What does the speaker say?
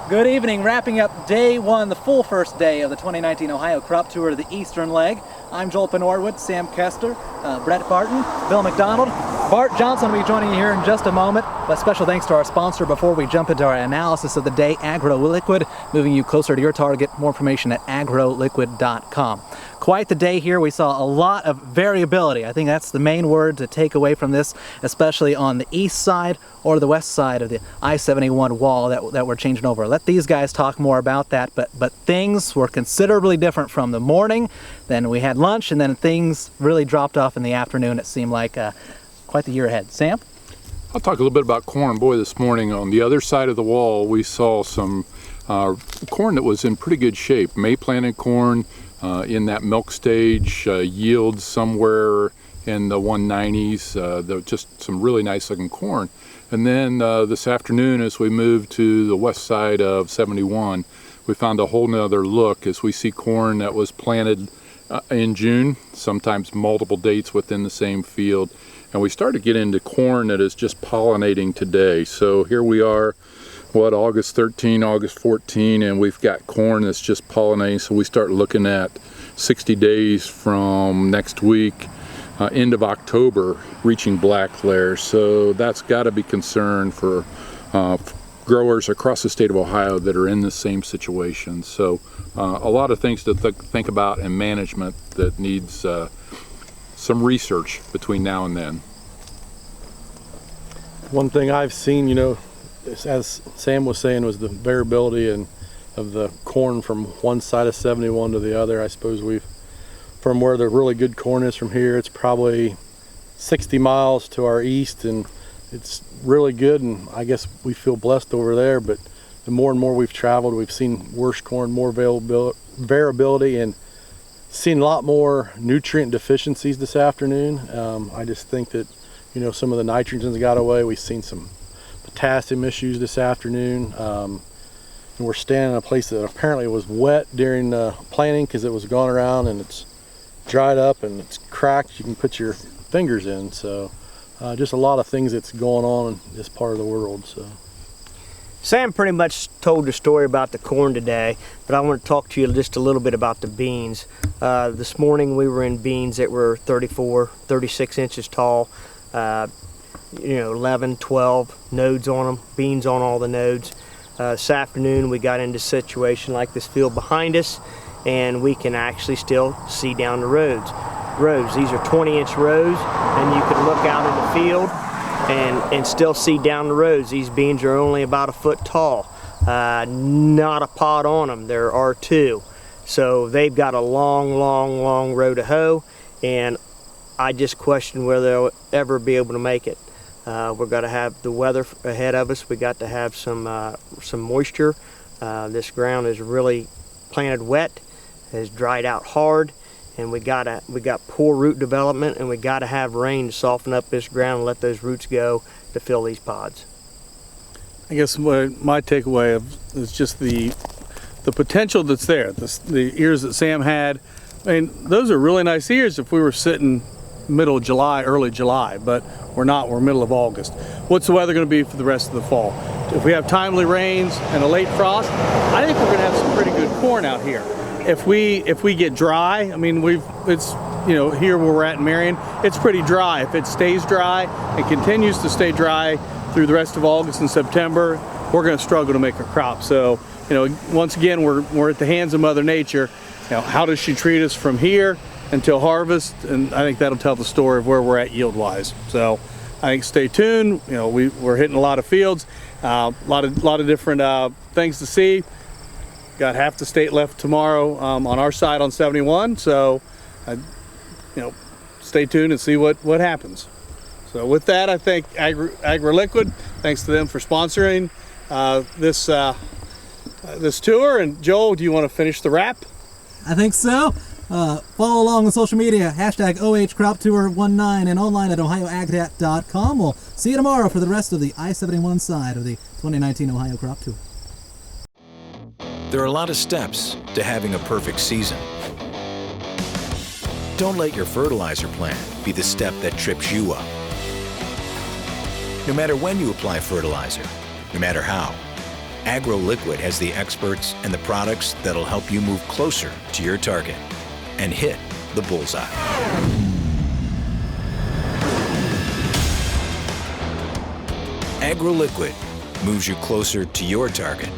Good evening, wrapping up day one, the full first day of the 2019 Ohio Crop Tour, the Eastern Leg. I'm Joel Penhorwood, Sam Kester, Brett Barton, Bill McDonald. Bart Johnson will be joining you here in just a moment, but special thanks to our sponsor before we jump into our analysis of the day, AgroLiquid, moving you closer to your target. More information at agroliquid.com. Quite the day here. We saw a lot of variability. I think that's the main word to take away from this, especially on the east side or the west side of the I-71 wall that we're changing over. Let these guys talk more about that, but things were considerably different from the morning. Then we had lunch, and then things really dropped off in the afternoon. It seemed like quite the year ahead. Sam? I'll talk a little bit about corn. Boy, this morning on the other side of the wall, we saw some corn that was in pretty good shape. May planted corn in that milk stage, yields somewhere in the 190s, just some really nice looking corn. And then this afternoon, as we moved to the west side of 71, we found a whole nother look as we see corn that was planted in June, sometimes multiple dates within the same field. And we started to get into corn that is just pollinating today. So here we are, August 13, August 14, and we've got corn that's just pollinating. So we start looking at 60 days from next week, end of October, reaching black layers. So that's got to be concern for growers across the state of Ohio that are in the same situation. So a lot of things to think about and management that needs some research between now and then. One thing I've seen, as Sam was saying, was the variability of the corn from one side of 71 to the other. I suppose from where the really good corn is from here, it's probably 60 miles to our east, and it's really good, and I guess we feel blessed over there. But the more and more we've traveled, we've seen worse corn, more variability, and seen a lot more nutrient deficiencies this afternoon. I just think that some of the nitrogens got away. We've seen some potassium issues this afternoon, and we're standing in a place that apparently was wet during planting because it was gone around and it's dried up and it's cracked. You can put your fingers in. So just a lot of things that's going on in this part of the world. So Sam pretty much told the story about the corn today, but I want to talk to you just a little bit about the beans. This morning we were in beans that were 34, 36 inches tall, 11, 12 nodes on them, beans on all the nodes. This afternoon we got into a situation like this field behind us, and we can actually still see down the rows. These are 20-inch rows, and you can look out in the field and still see down the rows. These beans are only about a foot tall, not a pod on them. They're R2, so they've got a long row to hoe, and I just question whether they'll ever be able to make it. We're going to have the weather ahead of us. We got to have some moisture. This ground is really planted wet, has dried out hard, and we got poor root development, and we got to have rain to soften up this ground and let those roots go to fill these pods. I guess my takeaway is just the potential that's there. The ears that Sam had, I mean, those are really nice ears if we were sitting middle of July, early July, but we're not. We're middle of August. What's the weather going to be for the rest of the fall? If we have timely rains and a late frost, I think we're going to have some pretty good corn out here. If we get dry, I mean, it's here where we're at in Marion, it's pretty dry. If it stays dry and continues to stay dry through the rest of August and September, we're going to struggle to make a crop. So, once again, we're at the hands of Mother Nature. How does she treat us from here until harvest? And I think that'll tell the story of where we're at yield-wise. So, I think stay tuned. We're hitting a lot of fields, a lot of different things to see. Got half the state left tomorrow on our side on 71. So, stay tuned and see what happens. So with that, I thank AgroLiquid. Thanks to them for sponsoring this tour. And Joel, do you want to finish the wrap? I think so. Follow along on social media, hashtag OHCropTour19, and online at ohioagdat.com. We'll see you tomorrow for the rest of the I-71 side of the 2019 Ohio Crop Tour. There are a lot of steps to having a perfect season. Don't let your fertilizer plan be the step that trips you up. No matter when you apply fertilizer, no matter how, AgroLiquid has the experts and the products that'll help you move closer to your target and hit the bullseye. AgroLiquid moves you closer to your target